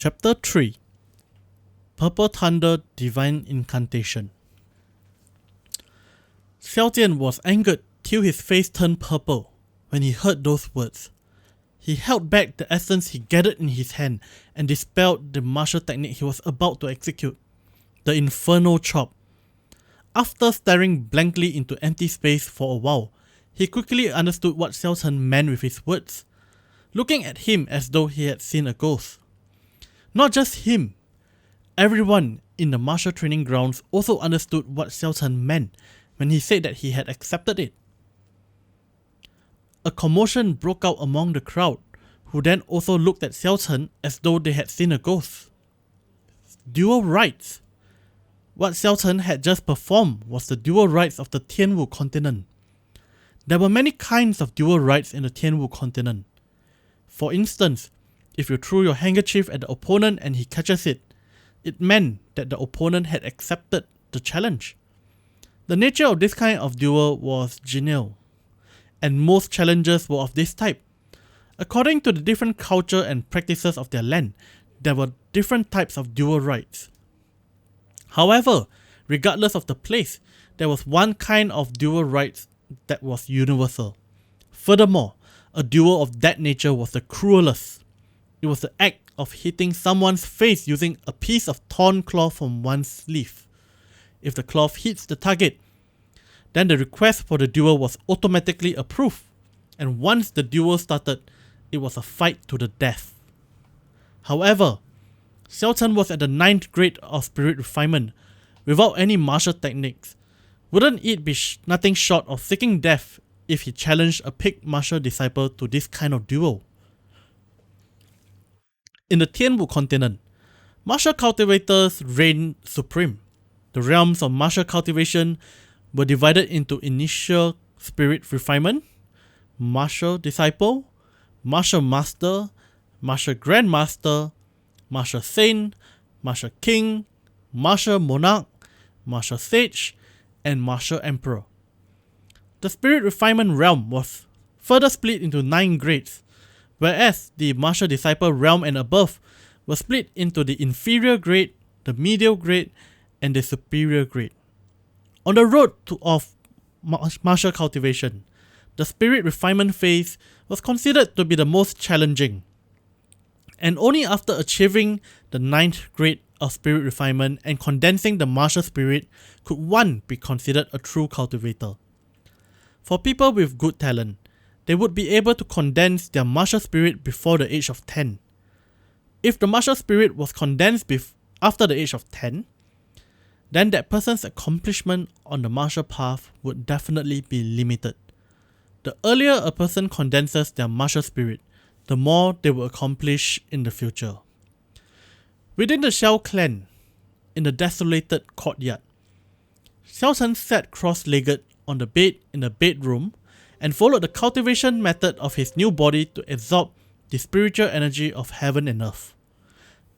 Chapter 3 Purple Thunder Divine Incantation. Xiao Jian was angered till his face turned purple when he heard those words. He held back the essence he gathered in his hand and dispelled the martial technique he was about to execute, the Inferno Chop. After staring blankly into empty space for a while, he quickly understood what Xiao Chen meant with his words, looking at him as though he had seen a ghost. Not just him, everyone in the martial training grounds also understood what Xiao Chen meant when he said that he had accepted it. A commotion broke out among the crowd, who then also looked at Xiao Chen as though they had seen a ghost. Dual rites. What Xiao Chen had just performed was the dual rites of the Tianwu continent. There were many kinds of dual rites in the Tianwu continent. For instance, if you threw your handkerchief at the opponent and he catches it, it meant that the opponent had accepted the challenge. The nature of this kind of duel was genial, and most challenges were of this type. According to the different culture and practices of their land, there were different types of duel rites. However, regardless of the place, there was one kind of duel rites that was universal. Furthermore, a duel of that nature was the cruelest. It was the act of hitting someone's face using a piece of torn cloth from one's sleeve. If the cloth hits the target, then the request for the duel was automatically approved, and once the duel started, it was a fight to the death. However, Xiao Chen was at the 9th grade of spirit refinement, without any martial techniques. Wouldn't it be nothing short of seeking death if he challenged a picked martial disciple to this kind of duel? In the Tianwu continent, martial cultivators reigned supreme. The realms of martial cultivation were divided into initial spirit refinement, martial disciple, martial master, martial grandmaster, martial saint, martial king, martial monarch, martial sage, and martial emperor. The spirit refinement realm was further split into 9 grades, whereas the martial disciple realm and above was split into the inferior grade, the medial grade, and the superior grade. On the road of martial cultivation, the spirit refinement phase was considered to be the most challenging, and only after achieving the 9th grade of spirit refinement and condensing the martial spirit could one be considered a true cultivator. For people with good talent, they would be able to condense their martial spirit before the age of 10. If the martial spirit was condensed after the age of 10, then that person's accomplishment on the martial path would definitely be limited. The earlier a person condenses their martial spirit, the more they will accomplish in the future. Within the Xiao clan, in the desolated courtyard, Xiao Chen sat cross-legged on the bed in the bedroom and followed the cultivation method of his new body to absorb the spiritual energy of heaven and earth.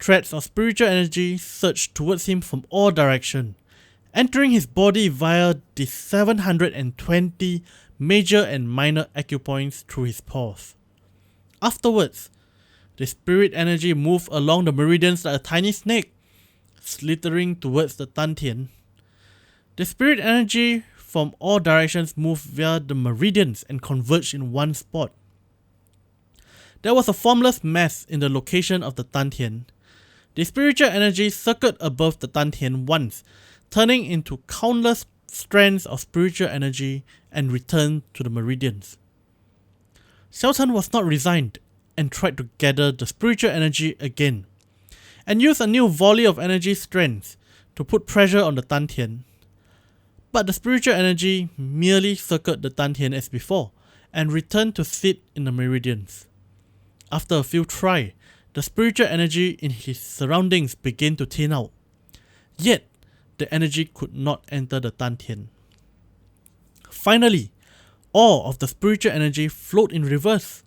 Threads of spiritual energy surged towards him from all directions, entering his body via the 720 major and minor acupoints through his pores. Afterwards, the spirit energy moved along the meridians like a tiny snake, slithering towards the Dantian. The spirit energy from all directions moved via the meridians and converged in one spot. There was a formless mass in the location of the Dantian. The spiritual energy circled above the Dantian once, turning into countless strands of spiritual energy and returned to the meridians. Xiao Chen was not resigned and tried to gather the spiritual energy again, and used a new volley of energy strands to put pressure on the Dantian. But the spiritual energy merely circled the Dantian as before and returned to sit in the meridians. After a few tries, the spiritual energy in his surroundings began to thin out. Yet, the energy could not enter the Dantian. Finally, all of the spiritual energy flowed in reverse,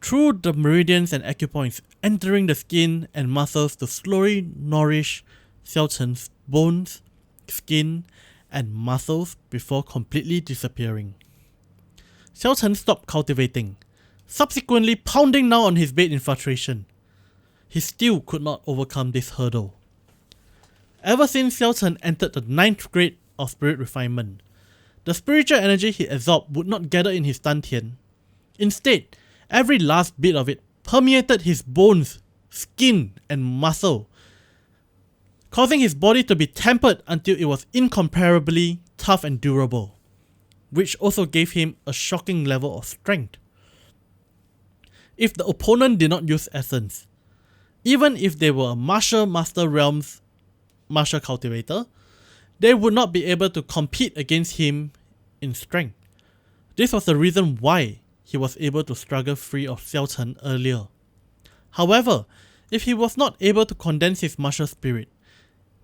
through the meridians and acupoints, entering the skin and muscles to slowly nourish Xiao Chen's bones, skin, and muscles before completely disappearing. Xiao Chen stopped cultivating, subsequently pounding down on his bed in frustration. he still could not overcome this hurdle. Ever since Xiao Chen entered the 9th grade of spirit refinement, the spiritual energy he absorbed would not gather in his dantian. Instead, every last bit of it permeated his bones, skin, and muscle, causing his body to be tempered until it was incomparably tough and durable, which also gave him a shocking level of strength. If the opponent did not use essence, even if they were a martial master realm's martial cultivator, they would not be able to compete against him in strength. This was the reason why he was able to struggle free of Xiao Chen earlier. However, if he was not able to condense his martial spirit,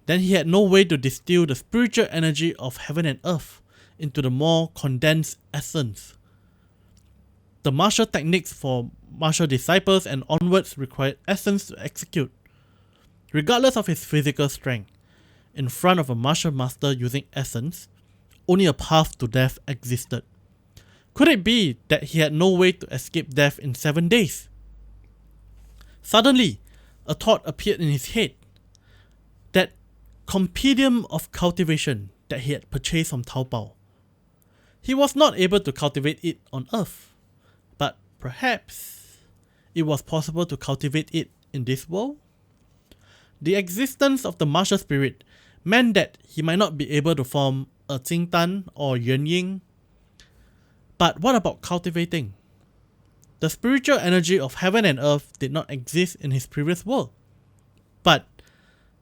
then he had no way to distill the spiritual energy of heaven and earth into the more condensed essence. The martial techniques for martial disciples and onwards required essence to execute. Regardless of his physical strength, in front of a martial master using essence, only a path to death existed. Could it be that he had no way to escape death in 7 days? Suddenly, a thought appeared in his head. That compendium of cultivation that he had purchased from Taobao. He was not able to cultivate it on Earth, but perhaps it was possible to cultivate it in this world? The existence of the martial spirit meant that he might not be able to form a Jingdan or Yuanying. But what about cultivating? The spiritual energy of heaven and earth did not exist in his previous world, but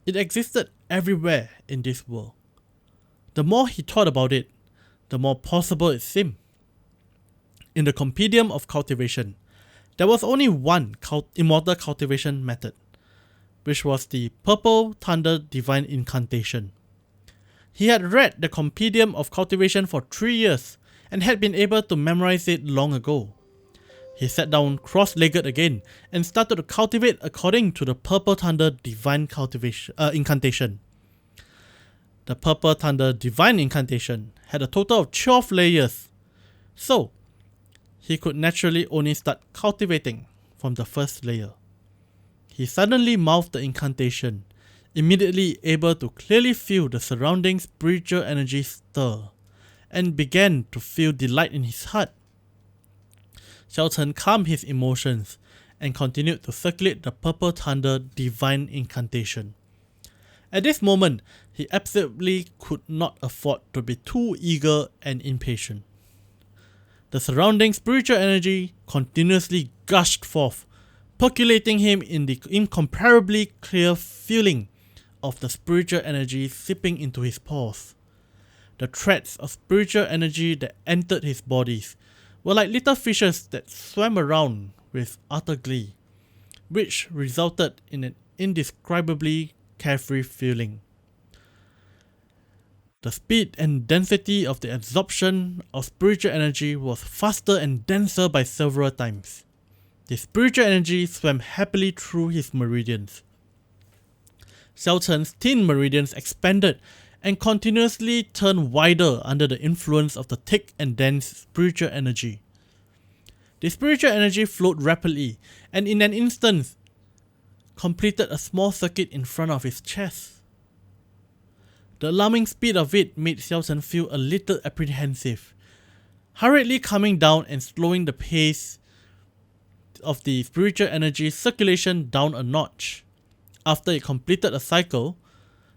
it existed everywhere in this world. The more he thought about it, the more possible it seemed. In the compendium of cultivation, there was only one immortal cultivation method, which was the Purple Thunder Divine Incantation. He had read the compendium of cultivation for 3 years and had been able to memorize it long ago. He sat down cross-legged again and started to cultivate according to the Purple Thunder Divine Incantation. The Purple Thunder Divine Incantation had a total of 12 layers, so he could naturally only start cultivating from the first layer. He suddenly mouthed the incantation, immediately able to clearly feel the surrounding spiritual energy stir, and began to feel delight in his heart. Xiao Chen calmed his emotions and continued to circulate the Purple Thunder Divine Incantation. At this moment, he absolutely could not afford to be too eager and impatient. The surrounding spiritual energy continuously gushed forth, percolating him in the incomparably clear feeling of the spiritual energy seeping into his pores. The threads of spiritual energy that entered his bodies were like little fishes that swam around with utter glee, which resulted in an indescribably carefree feeling. The speed and density of the absorption of spiritual energy was faster and denser by several times. The spiritual energy swam happily through his meridians. Xiao Chen's thin meridians expanded and continuously turned wider under the influence of the thick and dense spiritual energy. The spiritual energy flowed rapidly and in an instant completed a small circuit in front of his chest. The alarming speed of it made Xiao Chen feel a little apprehensive, hurriedly coming down and slowing the pace of the spiritual energy circulation down a notch. After it completed a cycle,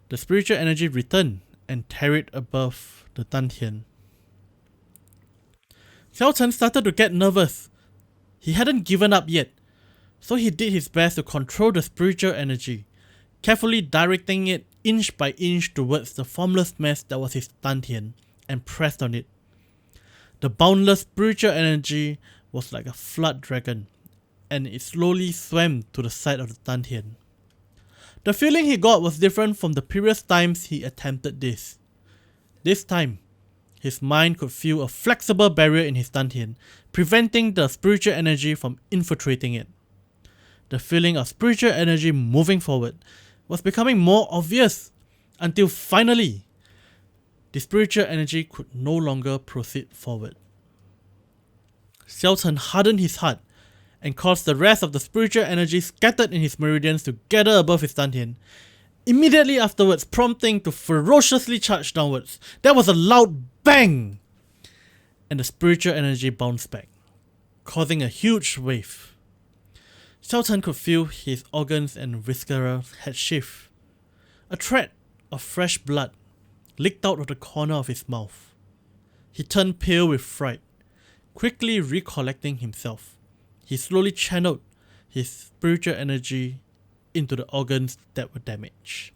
the spiritual energy returned and tarried above the dantian. Xiao Chen started to get nervous. He hadn't given up yet, so he did his best to control the spiritual energy, carefully directing it inch by inch towards the formless mass that was his dantian, and pressed on it. The boundless spiritual energy was like a flood dragon, and it slowly swam to the side of the dantian. The feeling he got was different from the previous times he attempted this. This time, his mind could feel a flexible barrier in his dantian, preventing the spiritual energy from infiltrating it. The feeling of spiritual energy moving forward was becoming more obvious until finally, the spiritual energy could no longer proceed forward. Xiao Chen hardened his heart and caused the rest of the spiritual energy scattered in his meridians to gather above his dantian, immediately afterwards prompting to ferociously charge downwards. There was a loud bang! And the spiritual energy bounced back, causing a huge wave. Xiao could feel his organs and viscera had shifted. A thread of fresh blood leaked out of the corner of his mouth. He turned pale with fright. Quickly recollecting himself, he slowly channeled his spiritual energy into the organs that were damaged.